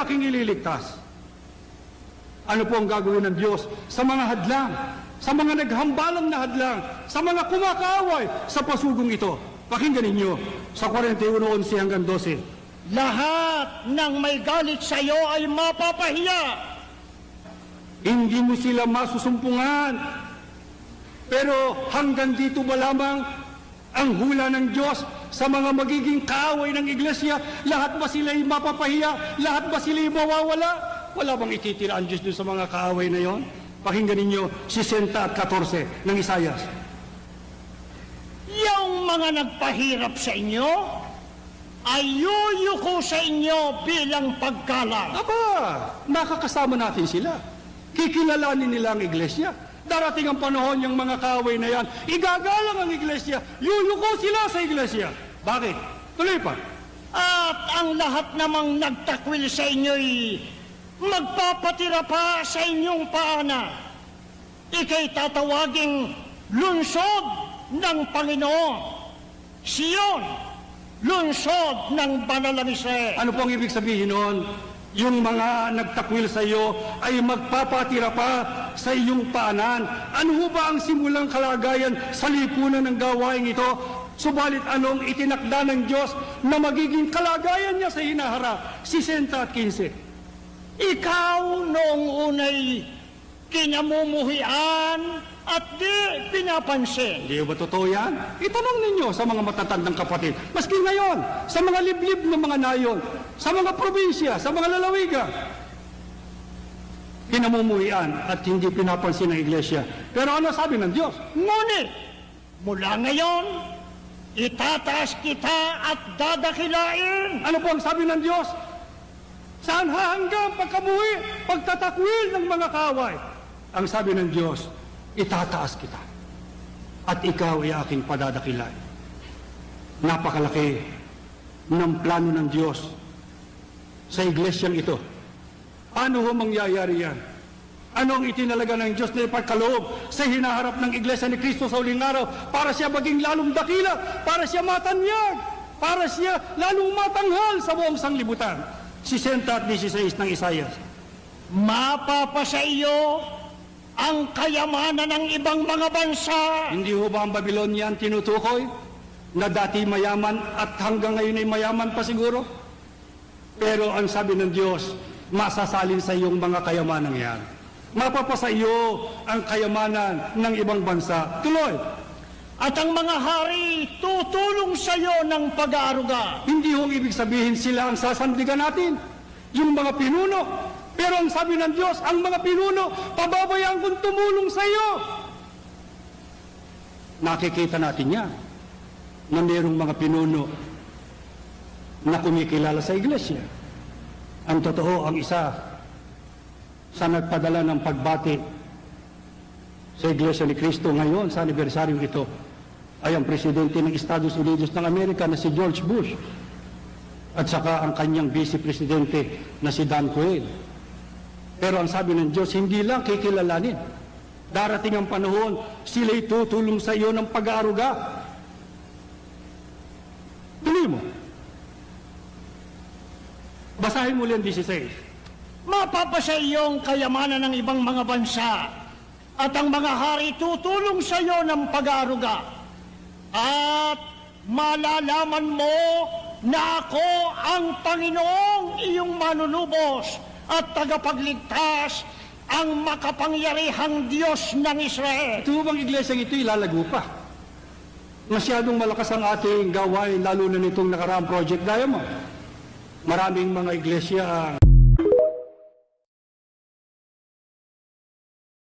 aking ililigtas. Ano po ang gagawin ng Diyos sa mga hadlang, sa mga naghambalang na hadlang, sa mga kumakaaway sa pasugong ito? Pakinggan ninyo sa 41:11 hanggang 12. Lahat ng may galit sa iyo ay mapapahiya. Hindi mo sila masusumpungan. Pero hanggang dito ba lamang ang hula ng Diyos sa mga magiging kaaway ng iglesia? Lahat ba sila ay mapapahiya? Lahat ba sila ay mawawala? Wala bang ititira ang Diyos doon sa mga kaaway na yon? Pakinggan ninyo 60:14 ng Isayas. Yung mga nagpahirap sa inyo ay yuyuko sa inyo bilang pagkalang. Aba, nakakasama natin sila. Kikilalanin nila ang iglesia. Darating ang panahon yung mga kaaway na yan, igagalang ang iglesia, yuyuko sila sa iglesia. Bakit? Tuloy pa. At ang lahat namang nagtakwil sa inyo'y magpapatira pa sa inyong paanan. Ika'y tatawaging lungsod ng Panginoon. Siyon, lungsod ng Banal na Israel. Ano pong ibig sabihin noon? Yung mga nagtakwil sa iyo ay magpapatira pa sa iyong paanan. Ano ho ba ang simulang kalagayan sa lipunan ng gawain ito? Subalit anong itinakda ng Diyos na magiging kalagayan niya sa hinaharap? 60:15. Ikaw noong unay kinamumuhian at di pinapansin. Hindi ba totoo yan? Itanong ninyo sa mga matatandang kapatid. Maski ngayon, sa mga liblib ng mga nayon, sa mga probinsya, sa mga lalawigan, kinamumuhian at hindi pinapansin ng iglesia. Pero ano sabi ng Diyos? Ngunit, mula ngayon, itataas kita at dadakilain. Ano po ang sabi ng Diyos? Saan hanggang pagkamuhi, pagtatakwil ng mga kaaway? Ang sabi ng Diyos, itataas kita at ikaw ay aking padadakilain. Napakalaki ng plano ng Diyos sa iglesyang ito. Ano ho mangyayari yan? Ano ang itinalaga ng Diyos na ipagkaloob sa hinaharap ng iglesia ni Kristo sa huling araw para siya maging lalong dakila, para siya matanyag, para siya lalong matanghal sa buong sanglibutan? 60:16 ng Isayas. Mapapasa iyo ang kayamanan ng ibang mga bansa. Hindi ho ba ang Babylonia ang tinutukoy? Na dati mayaman at hanggang ngayon ay mayaman pa siguro? Pero ang sabi ng Diyos, masasalin sa iyong mga kayamanan yan. Mapapasa iyo ang kayamanan ng ibang bansa. Tuloy. At ang mga hari tutulong sa iyo ng pag-aaruga. Hindi ho ibig sabihin sila ang sasandigan natin. Yung mga pinuno. Pero ang sabi ng Diyos, ang mga pinuno, pababayaan kong tumulong sa iyo. Nakikita natin yan na mayroong mga pinuno na kumikilala sa iglesia. Ang totoo, ang isa sa nagpadala ng pagbati sa Iglesia ni Cristo ngayon sa anibersaryong ito ay ang presidente ng Estados Unidos ng Amerika na si George Bush at saka ang kanyang vice-presidente na si Dan Quayle. Pero ang sabi ng Diyos, hindi lang kikilalanin. Darating ang panahon, sila'y tutulong sa iyo ng pag-aaruga. Tuloy mo. Basahin mo lang 16. Mapapasa iyong kayamanan ng ibang mga bansa at ang mga hari tutulong sa iyo ng pag-aaruga. At malalaman mo na ako ang Panginoong iyong manunubos at tagapagligtas, ang makapangyarihang Diyos ng Israel. Ito bang iglesyang ito ilalago pa? Masyadong malakas ang ating gawain, lalo na nitong nakaraang Project Diamond. Maraming mga iglesia